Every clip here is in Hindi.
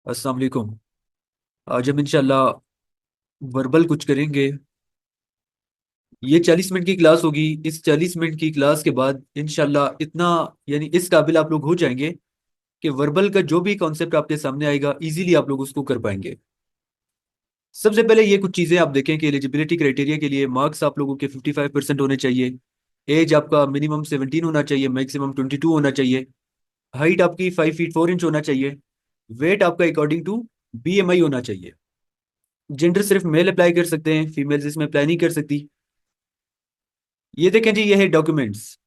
अस्सलाम वालेकुम। आज हम इंशाल्लाह वर्बल कुछ करेंगे। ये 40 मिनट की क्लास होगी। इस 40 मिनट की क्लास के बाद इंशाल्लाह इतना यानी इस काबिल आप लोग हो जाएंगे कि वर्बल का जो भी कॉन्सेप्ट आपके सामने आएगा इजीली आप लोग उसको कर पाएंगे। सबसे पहले ये कुछ चीज़ें आप देखें कि एलिजिबिलिटी क्राइटेरिया के लिए मार्क्स आप लोगों के 55% होने चाहिए। एज आपका मिनिमम 17 होना चाहिए, मैक्सिमम 22 होना चाहिए। हाइट आपकी 5 फीट 4 इंच होना चाहिए। वेट आपका अकॉर्डिंग टू BMI होना चाहिए। जेंडर सिर्फ मेल अप्लाई कर सकते हैं, फीमेल्स इसमें अप्लाई नहीं कर सकती। ये देखें जी, ये है डॉक्यूमेंट्स।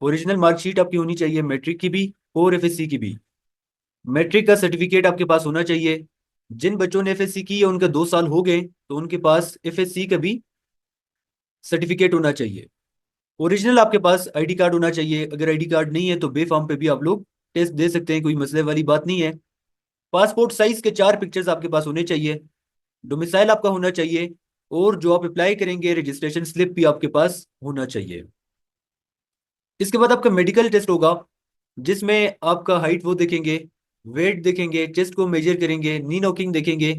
ओरिजिनल मार्कशीट आपकी होनी चाहिए, मैट्रिक की भी और एफएससी की भी। मैट्रिक का सर्टिफिकेट आपके पास होना चाहिए। जिन बच्चों ने एफएससी की है उनका 2 साल हो गए तो उनके पास एफएससी का भी सर्टिफिकेट होना चाहिए। ओरिजिनल आपके पास आईडी कार्ड होना चाहिए। अगर आईडी कार्ड नहीं है तो बेफार्म पे भी आप लोग टेस्ट दे सकते हैं, कोई मसले वाली बात नहीं है। पासपोर्ट साइज के 4 पिक्चर्स आपके पास होने चाहिए। डोमिसाइल आपका होना चाहिए। और जो आप अप्लाई करेंगे रजिस्ट्रेशन स्लिप भी आपके पास होना चाहिए। इसके बाद आपका मेडिकल टेस्ट होगा जिसमें आपका हाइट वो देखेंगे, वेट देखेंगे, चेस्ट को मेजर करेंगे, नी नॉकिंग देखेंगे,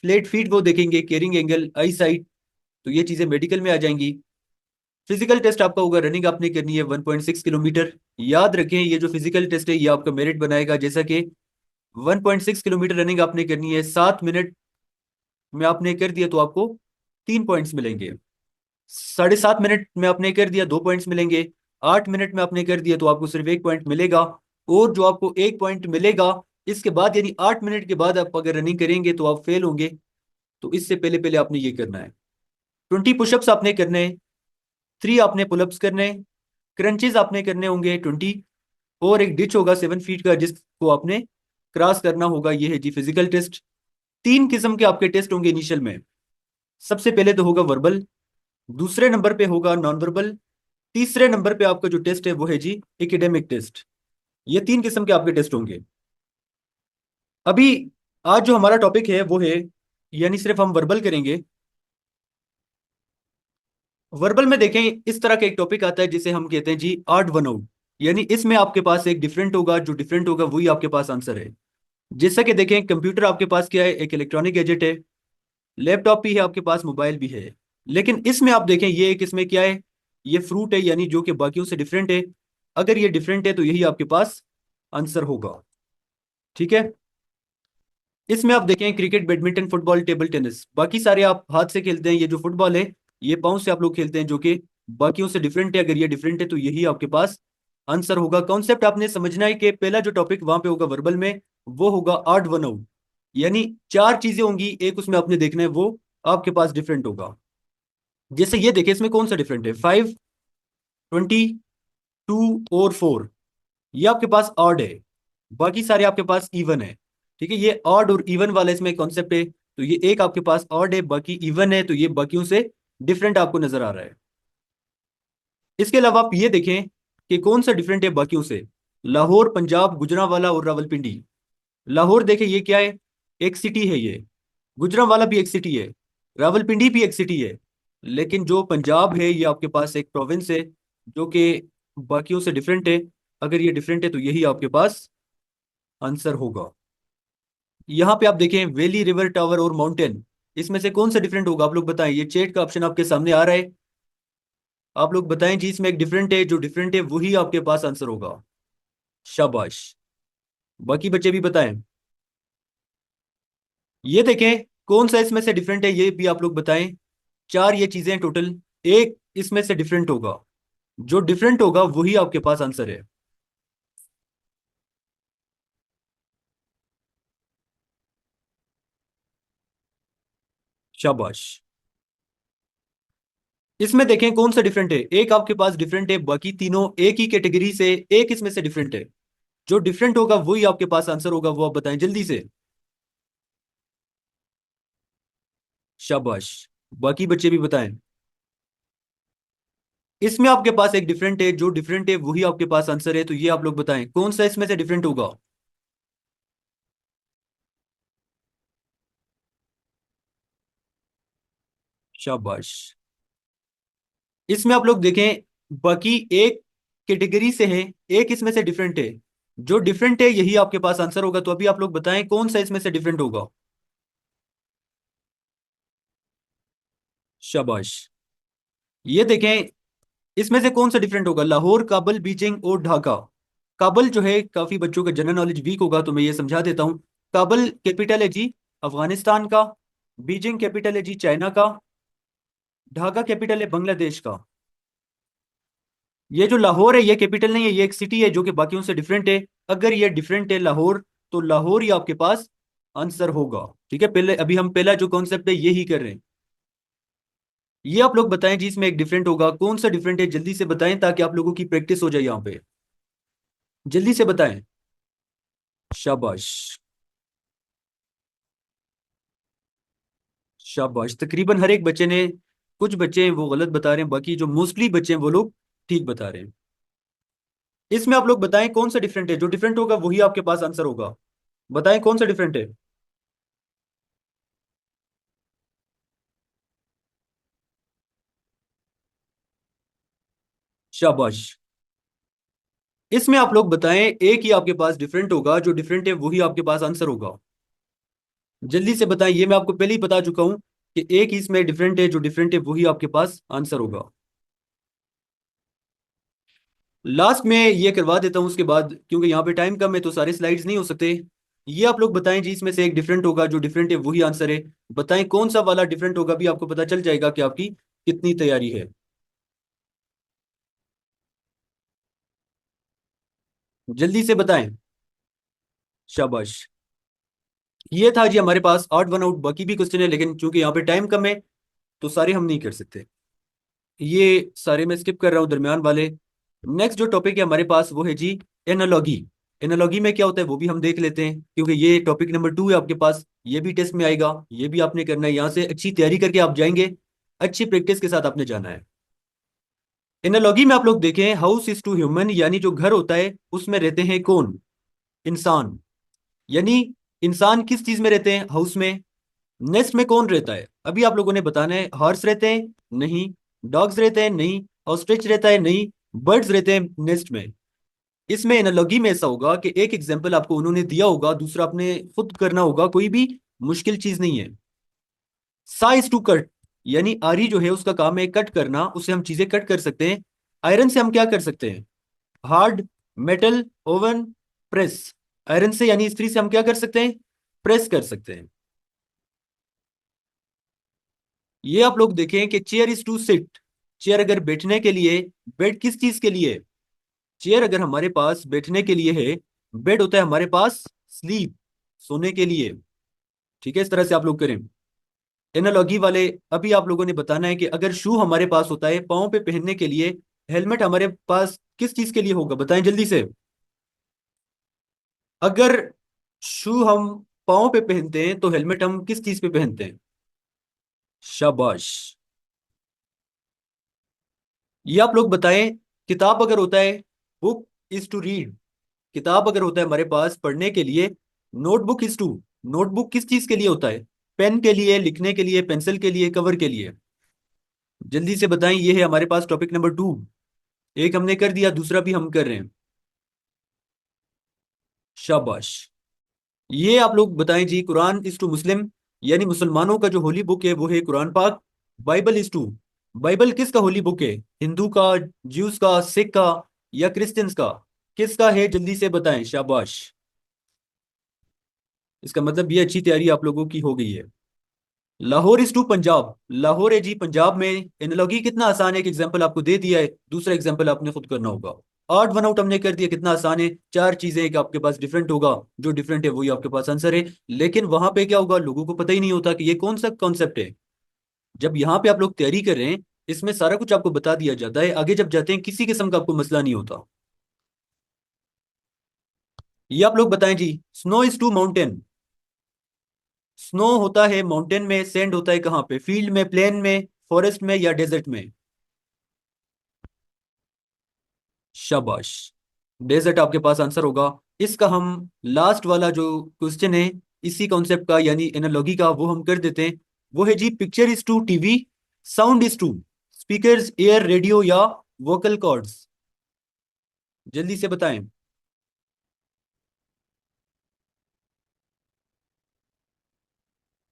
फ्लैट फीट वो देखेंगे, कैरिंग एंगल, आई साइट। तो ये चीजें मेडिकल में आ जाएंगी। फिजिकल टेस्ट आपका होगा, रनिंग आपने करनी है 1.6 किलोमीटर। याद रखें ये जो फिजिकल टेस्ट है ये आपका मेरिट बनाएगा, जैसा कि 1.6 किलोमीटर रनिंग आपने करनी है 7 मिनट में आपने कर दिया तो आपको 3 पॉइंट्स मिलेंगे। 7.5 मिनट में आपने कर दिया 2 पॉइंट्स मिलेंगे। 8 मिनट में आपने कर दिया तो आपको सिर्फ 1 पॉइंट मिलेगा। और जो आपको 1 पॉइंट मिलेगा इसके बाद यानी 8 मिनट के बाद आप अगर रनिंग करेंगे तो आप फेल होंगे। तो इससे पहले पहले आपने ये करना है। 20 पुशअप्स आपने करने हैं। 3 आपने पुलअप्स करने हैं। क्रंचेस आपने करने होंगे 20। और एक डिच होगा 7 फीट का जिसको आपने क्रॉस करना होगा। ये है जी फिजिकल टेस्ट। 3 किस्म के आपके टेस्ट होंगे इनिशियल में। सबसे पहले तो होगा वर्बल, दूसरे नंबर पे होगा नॉन वर्बल, तीसरे नंबर पे आपका जो टेस्ट है वो है जी एकेडमिक टेस्ट। ये 3 किस्म के आपके टेस्ट होंगे। अभी आज जो हमारा टॉपिक है वो है यानी सिर्फ हम वर्बल करेंगे। वर्बल में देखें इस तरह का एक टॉपिक आता है जिसे हम कहते हैं जी आड वन आउट। यानी इसमें आपके पास एक डिफरेंट होगा, जो डिफरेंट होगा वही आपके पास आंसर है। जैसा कि देखें कंप्यूटर आपके पास क्या है, एक इलेक्ट्रॉनिक गैजेट है। लैपटॉप भी है आपके पास, मोबाइल भी है। लेकिन इसमें आप देखें ये एक इसमें क्या है, ये फ्रूट है यानी जो कि बाकियों से डिफरेंट है। अगर ये डिफरेंट है तो यही आपके पास आंसर होगा। ठीक है। इसमें आप देखें cricket, badminton, football, table tennis, बाकी सारे आप हाथ से खेलते हैं। ये जो फुटबॉल है ये पाँव से आप लोग खेलते हैं, जो कि बाकियों से डिफरेंट है। अगर ये डिफरेंट है तो यही आपके पास आंसर होगा। कॉन्सेप्ट आपने समझना है कि पहला जो टॉपिक वहां पे होगा वर्बल में वो होगा आड वन आउट। यानी 4 चीजें होंगी, एक उसमें आपने देखना है वो आपके पास डिफरेंट होगा। जैसे ये देखिए इसमें कौन सा डिफरेंट है, 5, 22 और 4। ये आपके पास ऑड है, बाकी सारे आपके पास इवन है। ठीक है, ये ऑड और इवन वाला इसमें कॉन्सेप्ट है। तो ये एक आपके पास ऑड है, बाकी इवन है, तो ये बाकियों से डिफरेंट आपको नजर आ रहा है। इसके अलावा आप ये देखें कि कौन सा डिफरेंट है बाकियों से। लाहौर, पंजाब, गुजरांवाला और रावलपिंडी। लाहौर देखे ये क्या है, एक सिटी है ये। गुजरांवाला भी एक सिटी है। रावलपिंडी भी एक सिटी है। लेकिन जो पंजाब है ये आपके पास एक प्रोविंस है, जो कि बाकियों से डिफरेंट है। अगर ये डिफरेंट है तो यही आपके पास आंसर होगा। यहाँ पे आप देखें वैली, रिवर, टावर और माउंटेन, इसमें से कौन सा डिफरेंट होगा आप लोग बताएं। ये चैट का ऑप्शन आपके सामने आ रहा है। आप लोग बताएं जी, इसमें एक डिफरेंट है, जो डिफरेंट है वही आपके पास आंसर होगा। शाबाश। बाकी बच्चे भी बताएं। ये देखें कौन सा इसमें से डिफरेंट है, ये भी आप लोग बताएं। 4 ये चीजें हैं टोटल, एक इसमें से डिफरेंट होगा। जो डिफरेंट होगा वही आपके पास आंसर है। शाबाश। इसमें देखें कौन सा डिफरेंट है, एक आपके पास डिफरेंट है, बाकी तीनों एक ही कैटेगरी से एक इसमें से डिफरेंट है। जो डिफरेंट होगा वही आपके पास आंसर होगा, वो आप बताएं जल्दी से। शाबाश। बाकी बच्चे भी बताएं। इसमें आपके पास एक डिफरेंट है, जो डिफरेंट है वही आपके पास आंसर है। तो ये आप लोग बताएं कौन सा इसमें से डिफरेंट होगा। शाबाश। इसमें आप लोग देखें बाकी एक कैटेगरी से है, एक इसमें से डिफरेंट है। जो डिफरेंट है यही आपके पास आंसर होगा। तो अभी आप लोग बताएं कौन सा इसमें से डिफरेंट होगा। शाबाश। ये देखें, इसमें से कौन सा डिफरेंट होगा? लाहौर, काबुल, बीजिंग और ढाका। काबुल जो है, काफी बच्चों का जनरल नॉलेज वीक होगा तो मैं ये समझा देता हूँ। काबुल कैपिटल है जी अफगानिस्तान का। बीजिंग कैपिटल है जी चाइना का। ढाका कैपिटल है बांग्लादेश का। ये जो लाहौर है ये कैपिटल नहीं है, ये एक सिटी है जो कि बाकियों से डिफरेंट है। अगर ये डिफरेंट है लाहौर, तो लाहौर ही आपके पास आंसर होगा। ठीक है, पहले अभी हम पहला जो कॉन्सेप्ट है यही कर रहे हैं। ये आप लोग बताएं जी, इसमें एक डिफरेंट होगा, कौन सा डिफरेंट है जल्दी से बताएं ताकि आप लोगों की प्रैक्टिस हो जाए यहाँ पे। जल्दी से बताएं। शाबाश। शाबाश, तकरीबन हर एक बच्चे ने, कुछ बच्चे हैं वो गलत बता रहे हैं, बाकी जो मोस्टली बच्चे हैं वो लोग ठीक बता रहे हैं। इसमें आप लोग बताएं कौन सा डिफरेंट है, जो डिफरेंट होगा वही आपके पास आंसर होगा। बताएं कौन सा डिफरेंट है। शाबाश। इसमें आप लोग बताएं, एक ही आपके पास डिफरेंट होगा, जो डिफरेंट है वही आपके पास आंसर होगा। जल्दी से बताएं, ये मैं आपको पहले ही बता चुका हूं कि एक ही इसमें डिफरेंट है, जो डिफरेंट है वही आपके पास आंसर होगा। लास्ट में ये करवा देता हूं उसके बाद, क्योंकि यहाँ पे टाइम कम है तो सारे स्लाइड्स नहीं हो सकते। ये आप लोग बताएं जी, इसमें से एक डिफरेंट होगा, जो डिफरेंट है वही आंसर है। बताएं कौन सा वाला डिफरेंट होगा, भी आपको पता चल जाएगा कि आपकी कितनी तैयारी है। जल्दी से बताएं। शाबाश। ये था जी हमारे पास 8 1 आउट, बाकी भी क्वेश्चन है लेकिन चूंकि यहाँ पे टाइम कम है तो सारे हम नहीं कर सकते। ये सारे मैं स्किप कर रहा हूँ दरमियान वाले। नेक्स्ट जो टॉपिक है हमारे पास वो है जी एनालॉगी। एनालॉगी में क्या होता है वो भी हम देख लेते हैं, क्योंकि ये टॉपिक नंबर 2 है आपके पास, ये भी टेस्ट में आएगा, ये भी आपने करना है। यहाँ से अच्छी तैयारी करके आप जाएंगे, अच्छी प्रैक्टिस के साथ आपने जाना है। एनालॉगी में आप लोग देखें, हाउस इज टू ह्यूमन, यानी जो घर होता है उसमें रहते हैं कौन? इंसान। यानी इंसान किस चीज में रहते हैं? हाउस में। नेस्ट में कौन रहता है? अभी आप लोगों ने बताना है। हॉर्स रहते हैं? नहीं। डॉग्स रहते हैं? नहीं। ऑस्ट्रिच रहता है? नहीं। बर्ड्स रहते हैं नेस्ट में। इसमें एनालॉगी में ऐसा होगा कि एक एग्जाम्पल आपको उन्होंने दिया होगा, दूसरा आपने खुद करना होगा, कोई भी मुश्किल चीज नहीं है। साइज टू कट, यानी आरी जो है उसका काम है कट करना, उससे हम चीजें कट कर सकते हैं। आयरन से हम क्या कर सकते हैं? Hard, metal, oven, press. Iron से यानी इस्त्री से हम क्या कर सकते हैं? प्रेस कर सकते हैं। ये आप लोग देखें कि chair is to sit, chair अगर बैठने के लिए, बेड किस चीज के लिए? चेयर अगर हमारे पास बैठने के लिए है, बेड होता है हमारे पास स्लीप, सोने के लिए। ठीक है, इस तरह से आप लोग करें एनालॉगी वाले। अभी आप लोगों ने बताना है कि अगर शू हमारे पास होता है पाँव पे पहनने के लिए, हेलमेट हमारे पास किस चीज के लिए होगा? बताएं जल्दी से। अगर शू हम पाँव पे पहनते हैं तो हेलमेट हम किस चीज पे पहनते हैं? शाबाश। ये आप लोग बताएं, किताब अगर होता है, बुक इज टू रीड, किताब अगर होता है हमारे पास पढ़ने के लिए, नोटबुक इज टू, नोटबुक किस चीज के लिए होता है? पेन के लिए, लिखने के लिए, पेंसिल के लिए, कवर के लिए। जल्दी से बताएं, ये है हमारे पास टॉपिक नंबर 2। एक हमने कर दिया, दूसरा भी हम कर रहे हैं। शाबाश। ये आप लोग बताएं जी, कुरान इज टू मुस्लिम, यानी मुसलमानों का जो होली बुक है वो है कुरान पाक। बाइबल इज टू, बाइबल किसका होली बुक है? हिंदू का, ज्यूस का, सिख का, या क्रिश्चियंस का? किसका है? जल्दी से बताएं। शाबाश। इसका मतलब ये अच्छी तैयारी आप लोगों की हो गई है। लाहौर इज टू पंजाब, लाहौर है जी पंजाब में। एनालॉगी कितना आसान है, एक एग्जांपल आपको दे दिया है, दूसरा एग्जांपल आपने खुद करना होगा। 8 1 आउट हमने कर दिया, कितना आसान है। चार चीजें कि आपके पास डिफरेंट होगा, जो डिफरेंट है वही आपके पास आंसर है। लेकिन वहां पे क्या होगा, लोगों को पता ही नहीं होता कि ये कौन सा कॉन्सेप्ट है। जब यहाँ पे आप लोग तैयारी कर रहे हैं, इसमें सारा कुछ आपको बता दिया जाता है, आगे जब जाते हैं किसी किस्म का आपको मसला नहीं होता। ये आप लोग बताएं जी, snow is to mountain, snow होता है माउंटेन में, सैंड होता है कहाँ पे? फील्ड में, प्लेन में, फॉरेस्ट में, या डेजर्ट में? शाबाश। डेजर्ट आपके पास आंसर होगा। इसका हम लास्ट वाला जो क्वेश्चन है इसी कॉन्सेप्ट का यानी एनालॉगी का, वो हम कर देते हैं। वो है जी, picture is to TV, sound is to speakers, air, radio, या वोकल कॉर्ड्स। जल्दी से बताएं।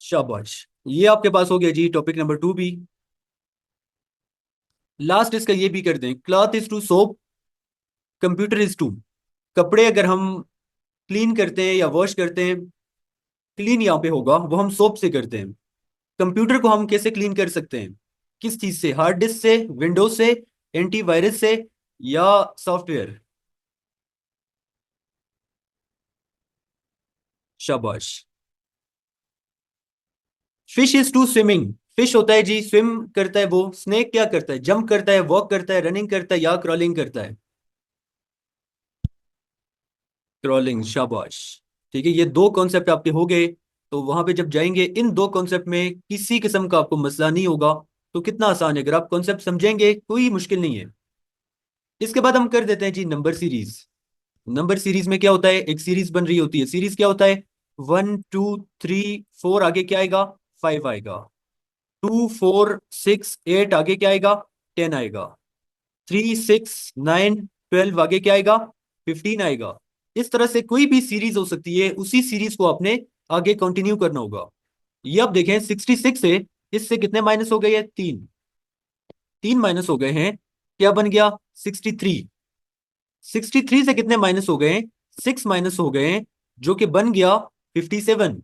शाबाश। ये आपके पास हो गया जी टॉपिक नंबर 2 भी। लास्ट इसका ये भी कर दें, cloth is to soap, computer is to. कपड़े अगर हम क्लीन करते हैं या वॉश करते हैं, क्लीन यहाँ पे होगा, वो हम सोप से करते हैं। कंप्यूटर को हम कैसे क्लीन कर सकते हैं? किस चीज से? हार्ड डिस्क से, विंडोज से, एंटीवायरस से, या सॉफ्टवेयर? शाबाश। Fish is to swimming. Fish होता है जी, स्विम करता है वो। स्नेक क्या करता है? जंप करता है, वॉक करता है, रनिंग करता है, या क्रॉलिंग करता है? क्रॉलिंग। शाबाश। ठीक है, ये दो कॉन्सेप्ट आपके हो गए। तो वहां पे जब जाएंगे, इन दो कॉन्सेप्ट में किसी किस्म का आपको मसला नहीं होगा। तो कितना आसान है, अगर आप कॉन्सेप्ट समझेंगे कोई मुश्किल नहीं है। इसके बाद हम कर देते हैं जी नंबर सीरीज। नंबर सीरीज में क्या होता है? एक सीरीज बन रही होती है। सीरीज क्या होता है? 1 2 3 4, आगे क्या आएगा? 5 आएगा। 2 4 6 8, आगे क्या आएगा? 10 आएगा। 3 6 9 12, आगे क्या आएगा? 15 आएगा। इस तरह से कोई भी सीरीज हो सकती है, उसी सीरीज को आपने आगे कंटिन्यू करना होगा। ये आप देखें, 66 से इससे कितने माइनस हो गए हैं? 3। 3 माइनस हो गए हैं, क्या बन गया? 63। 63 से कितने माइनस हो गए हैं? 6 माइनस हो गए हैं, जो कि बन गया 57।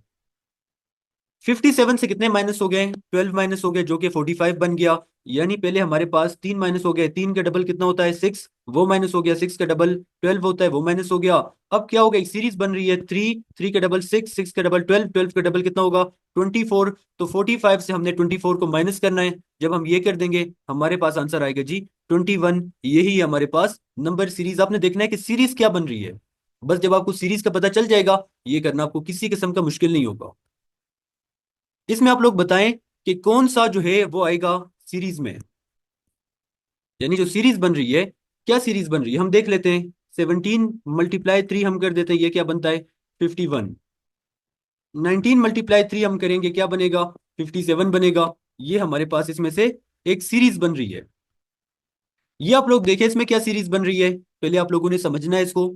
57 से कितने माइनस हो गए? 12 माइनस हो गए, जो कि 45 बन गया। यानी पहले हमारे पास 3 माइनस हो गए, 3 का डबल कितना होता है? 6, वो माइनस हो गया। 6 का डबल 12 होता है, वो माइनस हो गया। अब क्या होगा? एक सीरीज बन रही है, 3, 3 का डबल 6, 6 का डबल 12, 12 का डबल कितना होगा? 24। तो 45 से हमने 24 को माइनस करना है। जब हम ये कर देंगे, हमारे पास आंसर आएगा जी 21। यही है हमारे पास नंबर सीरीज। आपने देखना है कि सीरीज क्या बन रही है। बस जब आपको सीरीज का पता चल जाएगा, ये करना आपको किसी किस्म का मुश्किल नहीं होगा। इसमें आप लोग बताएं कि कौन सा जो है वो आएगा सीरीज में। यानी जो सीरीज बन रही है, क्या सीरीज बन रही है हम देख लेते हैं। 17 × 3 हम कर देते हैं, ये क्या बनता है? 51। 19 × 3 हम करेंगे, क्या बनेगा? 57 बनेगा। ये हमारे पास इसमें से एक सीरीज बन रही है। ये आप लोग देखें, इसमें क्या सीरीज बन रही है, पहले आप लोगों ने समझना है इसको।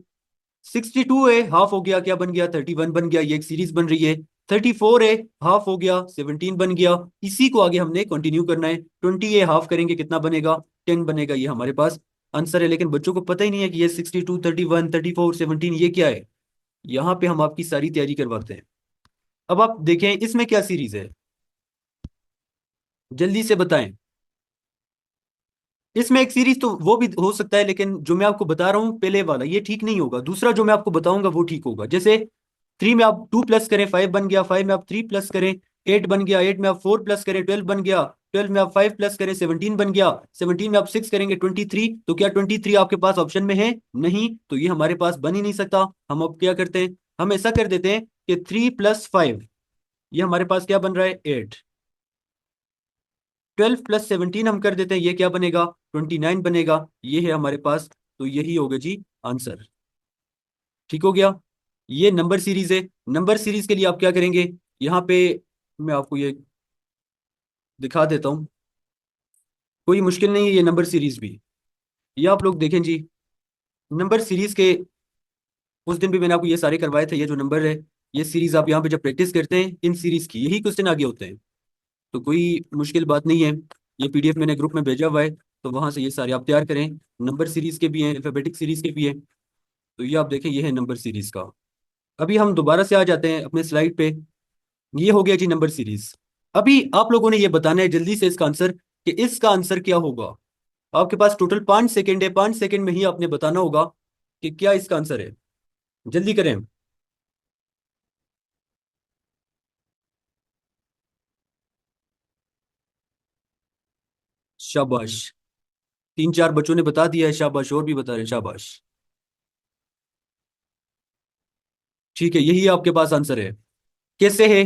62 है, हाफ हो गया, क्या बन गया? 31 बन गया, ये एक सीरीज बन रही है। 34 है, हाफ हो गया, 17 बन गया। इसी को आगे हमने कंटिन्यू करना है। 20 है, हाफ करेंगे, कितना बनेगा? 10 बनेगा। ये हमारे पास आंसर है। लेकिन बच्चों को पता ही नहीं है कि ये 62, 31, 34, 17 ये क्या है। यहाँ पे हम आपकी सारी तैयारी करवाते हैं। अब आप देखें इसमें क्या सीरीज है, जल्दी से बताएं। इसमें एक सीरीज तो वो भी हो सकता है, लेकिन जो मैं आपको बता रहा हूं पहले वाला, ये ठीक नहीं होगा। दूसरा जो मैं आपको बताऊंगा वो ठीक होगा। जैसे 3 में आप 2 प्लस करें, 5 बन गया। 5 में आप 3 प्लस करें, 8 बन गया। 8 में आप 4 प्लस करें, 12 बन गया। 12 में आप 5 प्लस करें, 17 बन गया। 17 में आप 6 करेंगे, 23। तो क्या 23 आपके पास ऑप्शन में है? नहीं, तो ये हमारे पास बन ही नहीं सकता। हम अब क्या करते हैं, हम ऐसा कर देते हैं कि 3 + 5, ये हमारे पास क्या बन रहा है? 8। 12 + 17 हम कर देते हैं, ये क्या बनेगा? 29 बनेगा। ये है हमारे पास। तो यही होगा जी आंसर। ठीक हो गया। ये नंबर सीरीज है। नंबर सीरीज के लिए आप क्या करेंगे, यहाँ पे मैं आपको ये दिखा देता हूँ। कोई मुश्किल नहीं है ये नंबर सीरीज भी। ये आप लोग देखें जी, नंबर सीरीज के उस दिन भी मैंने आपको ये सारे करवाए थे। ये जो नंबर है, ये सीरीज आप यहाँ पे जब प्रैक्टिस करते हैं, इन सीरीज की यही क्वेश्चन आगे होते हैं। तो कोई मुश्किल बात नहीं है। ये पीडीएफ मैंने ग्रुप में भेजा हुआ है, तो वहां से ये सारे आप तैयार करें। नंबर सीरीज के भी हैं, अल्फाबेटिक सीरीज के भी हैं। तो ये आप देखें, ये है नंबर सीरीज का। अभी हम दोबारा से आ जाते हैं अपने स्लाइड पे। ये हो गया जी नंबर सीरीज। अभी आप लोगों ने ये बताना है जल्दी से इसका आंसर, कि इसका आंसर क्या होगा। आपके पास टोटल 5 सेकेंड है, 5 सेकेंड में ही आपने बताना होगा कि क्या इसका आंसर है। जल्दी करें। शाबाश। 3 4 बच्चों ने बता दिया है, शाबाश। और भी बता रहे हैं, शाबाश। ठीक है, यही आपके पास आंसर है। कैसे है?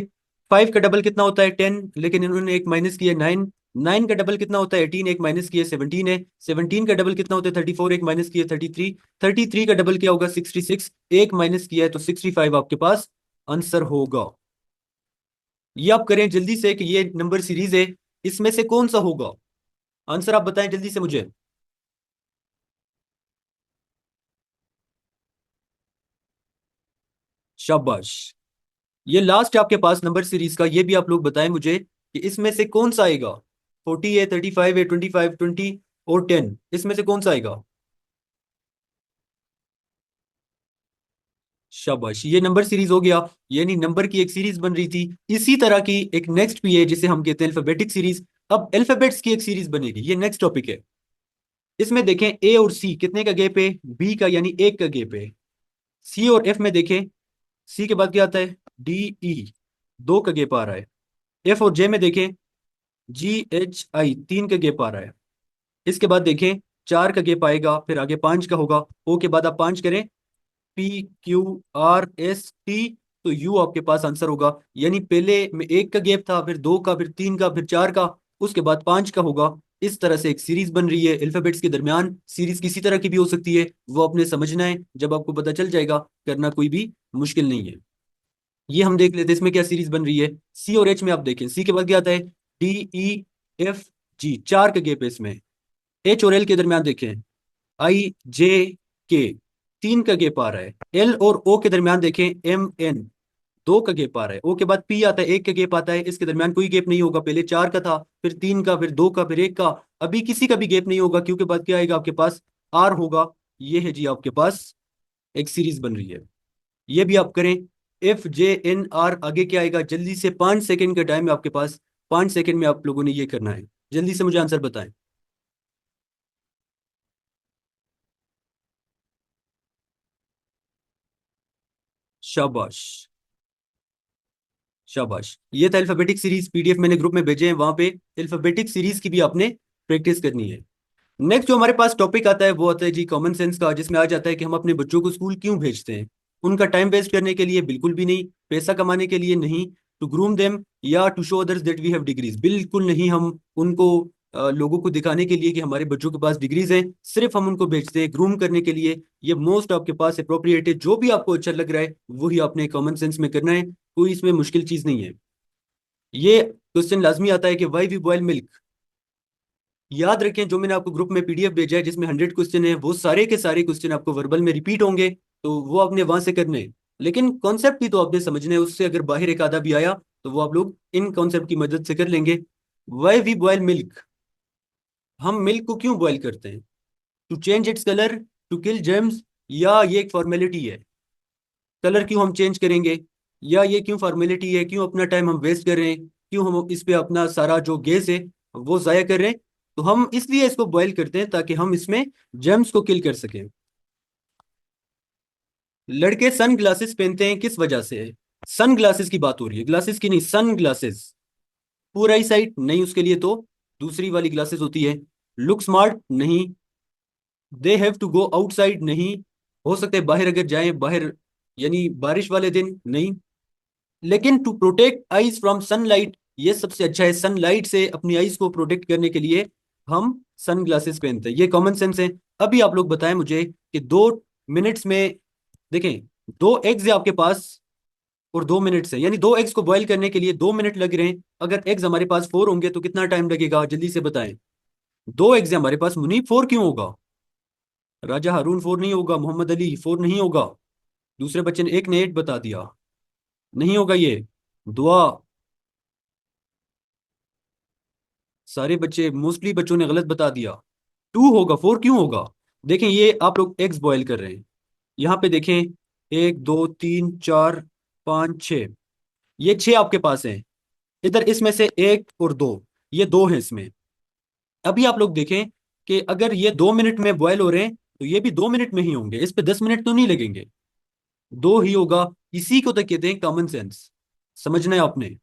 5 का डबल कितना होता है? 10, लेकिन इन्होंने एक माइनस किया, 9। 9 का डबल कितना होता है? 18, एक माइनस किया, 17 है। 17 का डबल कितना होता है? 34, एक माइनस किया, 33। 33 का डबल क्या होगा? 66, एक माइनस किया है, तो 65 आपके पास आंसर होगा। ये आप करें जल्दी से कि ये नंबर सीरीज है, इसमें से कौन सा होगा? आंसर आप बताएं जल्दी से मुझे। शाबाश। ये लास्ट है आपके पास नंबर सीरीज का, ये भी आप लोग बताएं मुझे कि इसमें से कौन सा आएगा। 40 है, 35 है, 25, 20 और 10, इसमें से कौन सा आएगा। शाबाश, ये नंबर सीरीज हो गया। यानी नंबर की एक सीरीज बन रही थी, इसी तरह की एक नेक्स्ट भी है जिसे हम कहते हैं अल्फाबेटिक सीरीज। अब अल्फाबेट्स की एक सीरीज बनेगी, ये नेक्स्ट टॉपिक है। इसमें देखें ए और सी कितने का गैप है, बी का यानी एक का गैप है। सी और एफ में देखें, सी के बाद क्या आता है, डी ई, दो का गैप आ रहा है। एफ और जे में देखें, जी एच आई, तीन का गैप आ रहा है। इसके बाद देखें, चार का गैप आएगा, फिर आगे पांच का होगा। ओ के बाद आप पांच करें, P Q R S T, तो यू आपके पास आंसर होगा। यानी पहले में एक का गैप था, फिर दो का, फिर तीन का, फिर चार का, उसके बाद पांच का होगा। इस तरह से एक सीरीज बन रही है अल्फाबेट्स के दरमियान। सीरीज किसी तरह की भी हो सकती है, वो आपने समझना है, जब आपको पता चल जाएगा करना कोई भी मुश्किल नहीं है। ये हम देख लेते हैं इसमें क्या सीरीज बन रही है। सी और एच में आप देखें, सी के बाद क्या आता है, डी ई एफ जी, चार का गैप है इसमें। एच और एल के दरमियान देखें, आई जे के, तीन का गैप आ रहा है। एल और ओ के दरमियान देखें, एम एन, दो का गैप आ रहा है। ओ के बाद पी आता है, एक का गैप आता है। इसके दरमियान कोई गैप नहीं होगा, पहले चार का था, फिर तीन का, फिर दो का, फिर एक का। अभी किसी का भी गैप नहीं होगा, क्योंकि बाद क्या आएगा आपके पास, आर होगा। ये है जी आपके पास एक सीरीज बन रही है। ये भी आप करें, एफ जे एन आर, आगे क्या आएगा, जल्दी से 5 सेकंड का टाइम है आपके पास। 5 सेकंड में आप लोगों ने ये करना है, जल्दी से मुझे आंसर बताएं। शाबाश, शाबाश, ये था अल्फाबेटिक सीरीज। पीडीएफ मैंने ग्रुप में भेजे हैं, वहां पे अल्फाबेटिक सीरीज की भी आपने प्रैक्टिस करनी है। नेक्स्ट जो हमारे पास टॉपिक आता है वो आता है जी कॉमन सेंस का, जिसमें आ जाता है कि हम अपने बच्चों को स्कूल क्यों भेजते हैं। उनका टाइम वेस्ट करने के लिए बिल्कुल भी नहीं, पैसा कमाने के लिए नहीं, टू ग्रूम देम या to show others that we have degrees, बिल्कुल नहीं। हम उनको लोगों को दिखाने के लिए कि हमारे बच्चों के पास डिग्रीज हैं, सिर्फ हम उनको भेजते हैं ग्रूम करने के लिए। ये मोस्ट आपके पास अप्रोप्रिएट है, जो भी आपको अच्छा लग रहा है वही आपने कॉमन सेंस में करना है, कोई इसमें मुश्किल चीज नहीं है। ये क्वेश्चन लाजमी आता है कि वाई वी बॉयल मिल्क। याद रखें, जो मैंने आपको ग्रुप में पीडीएफ भेजा है जिसमें 100 क्वेश्चन है, वो सारे के सारे क्वेश्चन आपको वर्बल में रिपीट होंगे, तो वो आपने वहां से करने हैं। लेकिन कॉन्सेप्ट भी तो आपने समझना है, उससे अगर बाहर एक आधा भी आया तो वो आप लोग इन कॉन्सेप्ट की मदद से कर लेंगे। वाई वी बॉयल मिल्क, हम मिल्क को क्यों बॉयल करते हैं, to change its colour, to kill germs, या ये एक फॉर्मेलिटी है, कलर क्यों हम चेंज करेंगे, या ये क्यों फॉर्मेलिटी है, क्यों अपना टाइम हम वेस्ट कर रहे हैं, क्यों हम इस पे अपना सारा जो गेस है वो जाया कर रहे हैं। तो हम इसलिए इसको बॉयल करते हैं ताकि हम इसमें जर्म्स को किल कर सकें। लड़के सन ग्लासेस पहनते हैं किस वजह से, सन ग्लासेस की बात हो रही है, ग्लासेस की नहीं, सन ग्लासेस। पूरा ही साइड नहीं, उसके लिए तो दूसरी वाली ग्लासेस होती है। लुक स्मार्ट नहीं, they have to go outside नहीं, हो सकता है बाहर अगर जाएं, बाहर यानी बारिश वाले दिन नहीं। लेकिन to protect eyes from sunlight, ये सबसे अच्छा है, सनलाइट से अपनी आईज को प्रोटेक्ट करने के लिए हम सन ग्लासेस पहनते हैं। ये कॉमन सेंस है। अभी आप लोग बताएं मुझे कि 2 मिनट्स में, देखें, दो एग्स है आपके पास और 2 मिनट्स है, यानी दो एग्स को बॉईल करने के लिए 2 मिनट लग रहे हैं। अगर एग्स हमारे पास 4 होंगे तो कितना टाइम लगेगा, जल्दी से बताएं। दो एग्स है हमारे पास, मुनीब 4 क्यों होगा, राजा हारून 4 नहीं होगा, मोहम्मद अली 4 नहीं होगा। दूसरे बच्चे ने, एक ने 8 बता दिया, नहीं होगा ये। दुआ, सारे बच्चे, मोस्टली बच्चों ने गलत बता दिया। 2 होगा, 4 क्यों होगा। देखें, ये आप लोग एग्स बॉयल कर रहे हैं, यहाँ पे देखें, 1 2 3 4 5 6, ये 6 आपके पास हैं। इधर इसमें से एक और दो, ये दो हैं इसमें। अभी आप लोग देखें कि अगर ये 2 मिनट में बॉयल हो रहे हैं तो ये भी 2 मिनट में ही होंगे, इस पे 10 मिनट तो नहीं लगेंगे, दो ही होगा। इसी को तो कहते हैं कॉमन सेंस, समझना है आपने।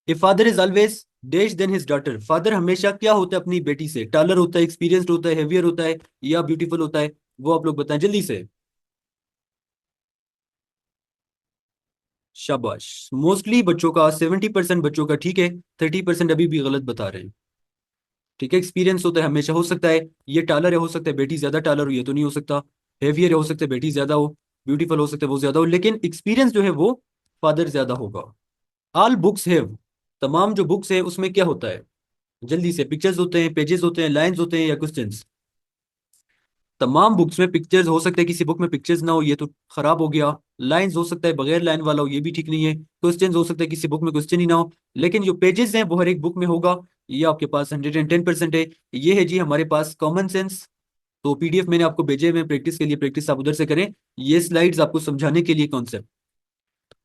A father is always dash than his daughter, father हमेशा क्या होता है अपनी बेटी से, टालर होता है, एक्सपीरियंस्ड होता है, हेवियर होता है, या ब्यूटीफुल होता है, वो आप लोग बताएं जल्दी से। शाबाश, मोस्टली बच्चों का, 70% बच्चों का ठीक है, 30% अभी भी गलत बता रहे हैं। ठीक है, एक्सपीरियंस होता है, हमेशा हो सकता है ये टालर है, हो सकता है बेटी ज्यादा टालर हो, ये तो नहीं हो सकता। हेवियर है, हो सकता है बेटी ज्यादा हो। ब्यूटीफुल हो सकता है वो ज्यादा हो, लेकिन एक्सपीरियंस जो है वो फादर ज्यादा होगा। ऑल बुक्स हैव, तमाम जो बुक्स है उसमें क्या होता है, जल्दी से, पिक्चर्स होते हैं, पेजेस होते हैं, लाइंस होते हैं, या क्वेश्चंस। तमाम बुक्स में पिक्चर्स हो सकता है, किसी बुक में पिक्चर्स ना हो, ये तो खराब हो गया। लाइंस हो सकता है बगैर लाइन वाला हो, ये भी ठीक नहीं है। क्वेश्चंस हो सकता है किसी बुक में क्वेश्चन ही ना हो, लेकिन जो पेजेस हैं वो हर एक बुक में होगा। ये आपके पास 110% है। ये है जी हमारे पास कॉमन सेंस। तो पीडीएफ मैंने आपको भेजे हुए प्रैक्टिस के लिए, प्रैक्टिस आप उधर से करें। ये स्लाइड्स आपको समझाने के लिए कॉन्सेप्ट।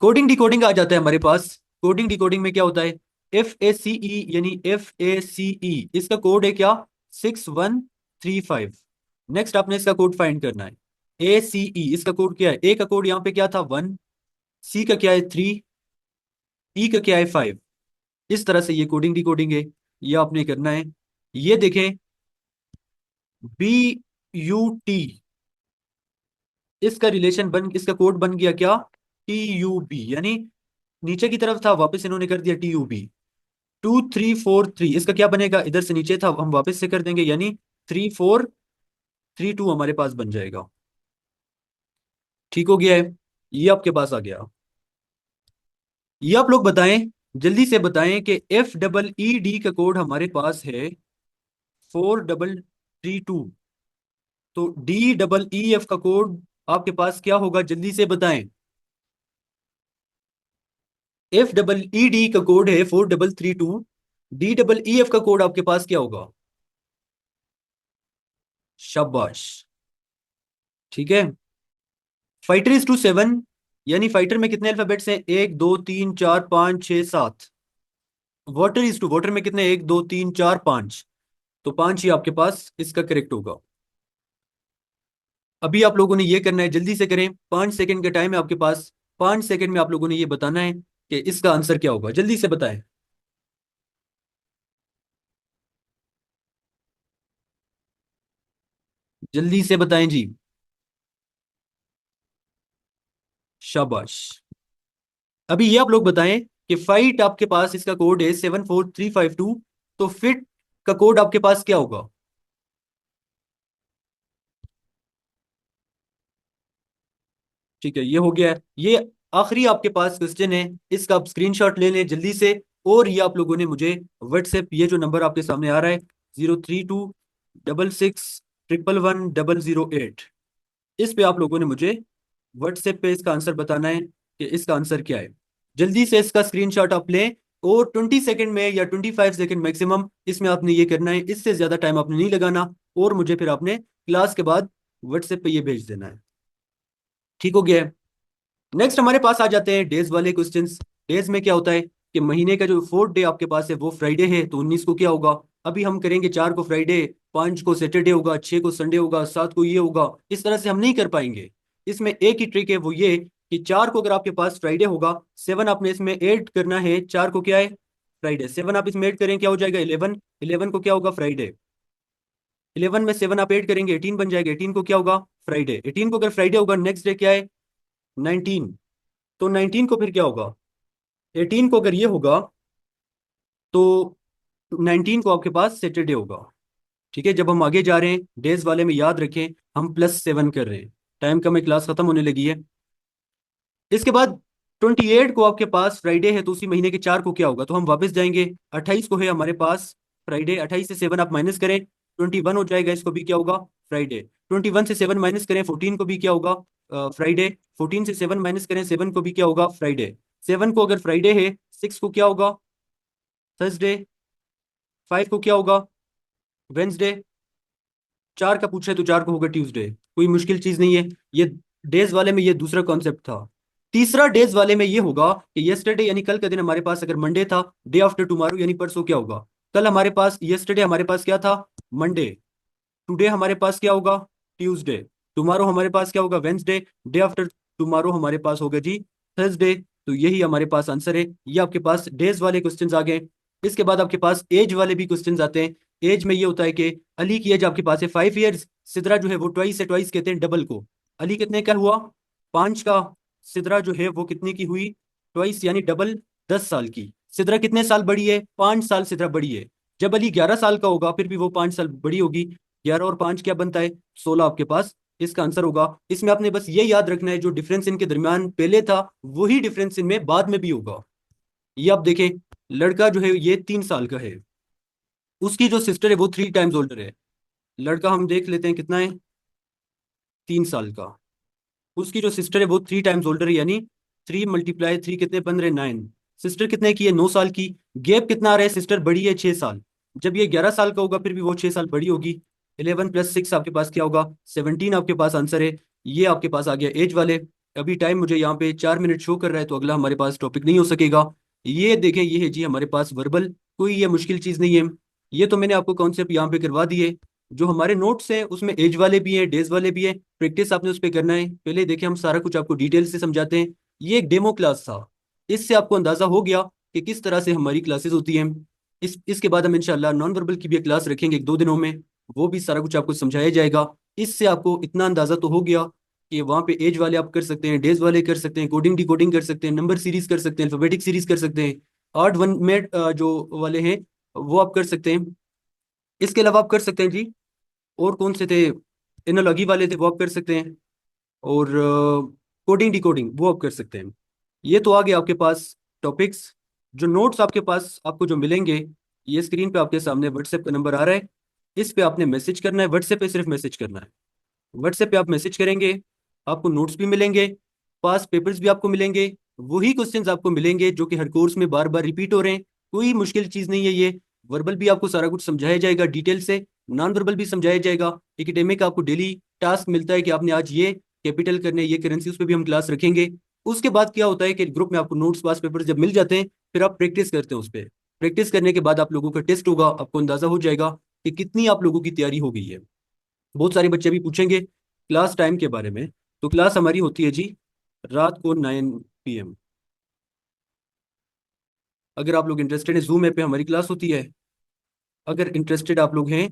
कोडिंग डिकोडिंग आ जाता है हमारे पास। कोडिंग डिकोडिंग में क्या होता है? FACE, यानी FACE इसका कोड है क्या? 6135। नेक्स्ट आपने इसका कोड फाइंड करना है। ACE इसका कोड क्या है? ए का कोड यहाँ पे क्या था? 1। सी का क्या है? 3। ई का क्या है? 5। इस तरह से ये कोडिंग डिकोडिंग है। ये आपने करना है। ये देखें, BUT, इसका रिलेशन बन, इसका कोड बन गया क्या? TUB, यानी नीचे की तरफ था, वापस इन्होंने कर दिया TUB। 2343 इसका क्या बनेगा? इधर से नीचे था, हम वापस से कर देंगे, यानी 3432 हमारे पास बन जाएगा। ठीक हो गया है? ये आपके पास आ गया। ये आप लोग बताएं, जल्दी से बताएं कि FEED का कोड हमारे पास है 4332। तो DEEF का कोड आपके पास क्या होगा? जल्दी से बताएं। FEED का कोड है 4332। DEEF का कोड आपके पास क्या होगा? शाबाश। ठीक है। फाइटर इज टू 7, यानी फाइटर में कितने अल्फाबेट्स हैं? 1 2 3 4 5 6 7। वाटर इज टू, वाटर में कितने? 1 2 3 4 5। तो 5 ही आपके पास इसका करेक्ट होगा। अभी आप लोगों ने ये करना है, जल्दी से करें, 5 सेकंड का टाइम है आपके पास। 5 सेकंड में आप लोगों ने ये बताना है कि इसका आंसर क्या होगा। जल्दी से बताएं। जल्दी से बताएं जी। शाबाश। अभी ये आप लोग बताएं कि फाइट आपके पास इसका कोड है 74352। तो फिट का कोड आपके पास क्या होगा? ठीक है, ये हो गया है। ये आखिरी आपके पास क्वेश्चन है, इसका आप स्क्रीनशॉट ले लें जल्दी से। और ये आप लोगों ने मुझे व्हाट्सएप, ये जो नंबर आपके सामने आ रहा है, 03266111008, इस पे आप लोगों ने मुझे व्हाट्सएप पे इसका आंसर बताना है कि इसका आंसर क्या है। जल्दी से इसका स्क्रीनशॉट आप लें। और 20 सेकंड में या 25 सेकंड मैक्सिमम इसमें आपने ये करना है, इससे ज्यादा टाइम आपने नहीं लगाना। और मुझे फिर आपने क्लास के बाद व्हाट्सएप पे ये भेज देना है। ठीक हो गया है? नेक्स्ट हमारे पास आ जाते हैं डेज वाले क्वेश्चंस। डेज में क्या होता है कि महीने का जो फोर्थ डे आपके पास है वो फ्राइडे है, तो 19 को क्या होगा? अभी हम करेंगे 4 को फ्राइडे, 5 को सैटरडे होगा, 6 को संडे होगा, 7 को ये होगा। इस तरह से हम नहीं कर पाएंगे। इसमें एक ही ट्रिक है, वो ये कि 4 को अगर आपके पास फ्राइडे होगा, 7 आपने इसमें ऐड करना है। 4 को क्या है? फ्राइडे। 7 आप इसमें ऐड करें, क्या हो जाएगा? 11। 11 को क्या होगा? फ्राइडे। 11 में 7 आप ऐड करेंगे, 18 बन जाएगा। 18 को क्या होगा? फ्राइडे। 18 को अगर फ्राइडे होगा, नेक्स्ट डे क्या है? 19। तो 19 को फिर क्या होगा? 18 को अगर ये होगा, तो 19 को आपके पास सैटरडे होगा। ठीक है, जब हम आगे जा रहे हैं डेज वाले में याद रखें, हम +7 कर रहे हैं। टाइम का में क्लास खत्म होने लगी है। इसके बाद 28 को आपके पास फ्राइडे है, तो उसी महीने के 4 को क्या होगा? तो हम वापस जाएंगे। 28 को है हमारे पास फ्राइडे। 28 से 7 आप माइनस करें, 21 हो जाएगा। इसको भी क्या होगा? फ्राइडे। 21 से 7 माइनस करें, 14 को भी क्या होगा? फ्राइडे। 14 से 7 माइनस करें, 7 को भी क्या होगा? फ्राइडे। 7 को अगर फ्राइडे है, 6 को क्या होगा? थर्सडे। 5 को क्या होगा? वेंसडे। 4 का पूछे तो 4 को होगा ट्यूसडे। कोई मुश्किल चीज नहीं है ये। डेज वाले में ये दूसरा कॉन्सेप्ट था। तीसरा डेज वाले में ये होगा कि यस्टरडे, यानी कल का दिन हमारे पास अगर मंडे था, डे आफ्टर टुमारो यानी परसों क्या होगा? कल हमारे पास, यस्टरडे हमारे पास क्या था? मंडे। टुडे हमारे पास क्या होगा? ट्यूसडे। टुमारो हमारे पास क्या होगा? वेंसडे। डे आफ्टर टुमारो हमारे पास होगा जी थर्सडे। तो यही हमारे पास आंसर है। ये आपके पास डेज वाले क्वेश्चंस आ गए। इसके बाद आपके पास एज वाले भी क्वेश्चंस आते हैं। एज में ये होता है कि अली की एज आपके पास है 5 ईयर्स। सिद्रा जो है वो ट्वाइस है, ट्वाइस कहते हैं डबल को। अली कितने का हुआ? 5 का। सिद्रा जो है वो कितने की हुई? ट्वाइस यानी डबल, 10 साल की। सिद्रा कितने साल बड़ी है? 5 साल सिद्रा बड़ी है। जब अली 11 साल का होगा, फिर भी वो 5 साल बड़ी होगी। 11 और 5 क्या बनता है? 16 आपके पास इसका आंसर होगा। इसमें आपने बस ये याद रखना है, जो डिफरेंस इनके दरमियान पहले था, वही डिफरेंस इनमें बाद में भी होगा। ये आप देखें, लड़का जो है ये 3 साल का है, उसकी जो सिस्टर है वो 3 टाइम्स ओल्डर है। लड़का हम देख लेते हैं कितना है। 3 साल का। उसकी जो सिस्टर है वो 3 टाइम्स ओल्डर है, यानी 3 × 3 कितने 15, 9। सिस्टर कितने की है, 9 साल की। गैप कितना आ रहा है, सिस्टर बड़ी है 6 साल। जब ये 11 साल का होगा फिर भी वो 6 साल बड़ी होगी। 11 + 6 आपके पास क्या होगा, 17 आपके पास आंसर है। ये आपके पास आ गया एज वाले। अभी टाइम मुझे यहाँ पे 4 मिनट शो कर रहा है, तो अगला हमारे पास टॉपिक नहीं हो सकेगा। ये देखें, ये है जी हमारे पास वर्बल। कोई ये मुश्किल चीज नहीं है। ये तो मैंने आपको कॉन्सेप्ट यहाँ पे करवा दिए। जो हमारे नोट्स हैं उसमें एज वाले भी हैं, डेज वाले भी हैं। प्रैक्टिस आपने उस पर करना है। पहले देखिए हम सारा कुछ आपको डिटेल से समझाते हैं। ये एक डेमो क्लास था। इससे आपको अंदाजा हो गया कि किस तरह से हमारी क्लासेस होती हैं। इसके बाद हम इंशाल्लाह नॉन वर्बल की भी एक क्लास रखेंगे 1-2 दिनों में। वो भी सारा कुछ आपको समझाया जाएगा। इससे आपको इतना अंदाजा तो हो गया कि वहाँ पे एज वाले आप कर सकते हैं, डेज वाले कर सकते हैं, कोडिंग डिकोडिंग कर सकते हैं, नंबर सीरीज कर सकते हैं, अल्फाबेटिक सीरीज कर सकते हैं। आर्ट वन में जो वाले हैं वो आप कर सकते हैं। इसके अलावा आप कर सकते हैं जी, और कौन से थे, एनोलॉजी वाले थे वो आप कर सकते हैं। और कोडिंग डिकोडिंग वो आप कर सकते हैं। ये तो आ गया आपके पास टॉपिक्स। जो नोट्स आपके पास आपको जो मिलेंगे, ये स्क्रीन पे आपके सामने व्हाट्सएप का नंबर आ रहा है। इस पे आपने मैसेज करना है, व्हाट्सएप पे सिर्फ मैसेज करना है। व्हाट्सएप पे आप मैसेज करेंगे, आपको नोट्स भी मिलेंगे, पास पेपर्स भी आपको मिलेंगे। वही क्वेश्चंस आपको मिलेंगे जो कि हर कोर्स में बार बार रिपीट हो रहे हैं। कोई मुश्किल चीज नहीं है ये। वर्बल भी आपको सारा कुछ समझाया जाएगा डिटेल से, नॉन वर्बल भी समझाया जाएगा। एकेडमिक आपको डेली टास्क मिलता है कि आपने आज ये कैपिटल करने, ये करेंसी, उस पर भी हम क्लास रखेंगे। उसके बाद क्या होता है कि ग्रुप में आपको नोट्स पास पेपर्स जब मिल जाते हैं, फिर आप प्रैक्टिस करते हैं उस पर। प्रैक्टिस करने के बाद आप लोगों का टेस्ट होगा, आपको अंदाजा हो जाएगा कि कितनी आप लोगों की तैयारी हो गई है। बहुत सारे बच्चे भी पूछेंगे क्लास टाइम के बारे में। तो क्लास हमारी होती है जी रात को 9 PM। अगर आप लोग इंटरेस्टेड हैं, जूम ऐप पे हमारी क्लास होती है। अगर इंटरेस्टेड आप लोग हैं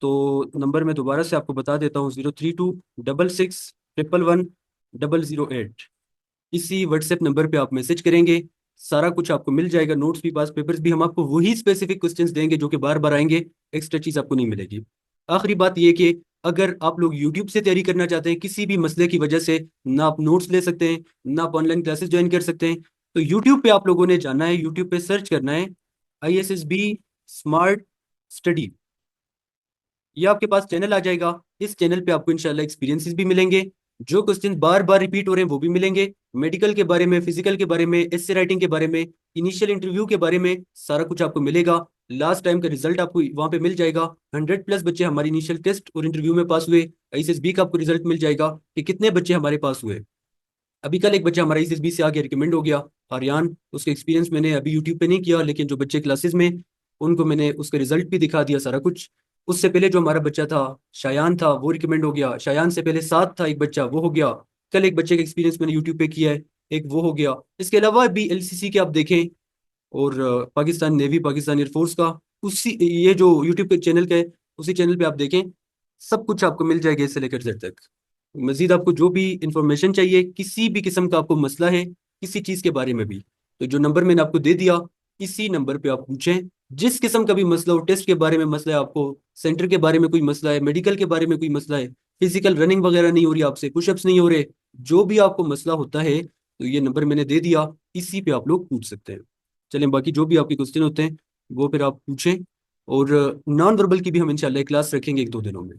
तो नंबर मैं दोबारा से आपको बता देता हूँ, 03266111008। इसी व्हाट्सएप नंबर पे आप मैसेज करेंगे, सारा कुछ आपको मिल जाएगा। नोट्स भी, पास पेपर्स भी। हम आपको वही स्पेसिफिक क्वेश्चंस देंगे जो कि बार बार आएंगे। एक्स्ट्रा चीज आपको नहीं मिलेगी। आखिरी बात ये कि अगर आप लोग यूट्यूब से तैयारी करना चाहते हैं किसी भी मसले की वजह से, ना आप नोट्स ले सकते हैं, ना आप ऑनलाइन क्लासेस ज्वाइन कर सकते हैं, तो यूट्यूब पे आप लोगों ने जाना है, यूट्यूब पे सर्च करना है ISSB स्मार्ट स्टडी। ये आपके पास चैनल आ जाएगा। इस चैनल पे आपको इंशाल्लाह एक्सपीरियंसेस भी मिलेंगे। जो क्वेश्चन बार बार रिपीट हो रहे हैं वो भी मिलेंगे। मेडिकल के बारे में, फिजिकल के बारे में, एस्से राइटिंग के बारे में, इनिशियल इंटरव्यू के बारे में सारा कुछ आपको मिलेगा। लास्ट टाइम का रिजल्ट आपको वहाँ पे मिल जाएगा। 100+ बच्चे हमारे इनिशियल टेस्ट और इंटरव्यू में पास हुए। ISSB का आपको रिजल्ट मिल जाएगा कि कितने बच्चे हमारे पास हुए। अभी कल एक बच्चा हमारा ISSB से आगे रिकमेंड हो गया, आर्यान। उसका एक्सपीरियंस मैंने अभी यूट्यूब पे नहीं किया, लेकिन जो बच्चे क्लासेस में, उनको मैंने उसका रिजल्ट भी दिखा दिया सारा कुछ। उससे पहले जो हमारा बच्चा था, शायान था, वो रिकमेंड हो गया। शायान से पहले साथ था एक बच्चा, वो हो गया। कल एक बच्चे का एक्सपीरियंस मैंने यूट्यूब पे किया है, एक वो हो गया। इसके अलावा भी LCC के आप देखें, और पाकिस्तान नेवी, पाकिस्तान एयरफोर्स का, उसी ये जो यूट्यूब के चैनल का है, उसी चैनल पे आप देखें। सब कुछ आपको मिल जाएगा इससे लेकर जेड तक। मजीद आपको जो भी इंफॉर्मेशन चाहिए, किसी भी किस्म का आपको मसला है किसी चीज़ के बारे में भी, तो जो नंबर मैंने आपको दे दिया, इसी नंबर पे आप पूछें। जिस किस्म का भी मसला हो, टेस्ट के बारे में मसला है आपको, सेंटर के बारे में कोई मसला है, मेडिकल के बारे में कोई मसला है, फिजिकल रनिंग वगैरह नहीं हो रही आपसे, पुशअप्स नहीं हो रहे, जो भी आपको मसला होता है, तो ये नंबर मैंने दे दिया, इसी पे आप लोग पूछ सकते हैं। चलें, बाकी जो भी आपके क्वेश्चन होते हैं वो फिर आप पूछें। और नॉन वर्बल की भी हम इंशाल्लाह क्लास रखेंगे 1-2 दिनों में।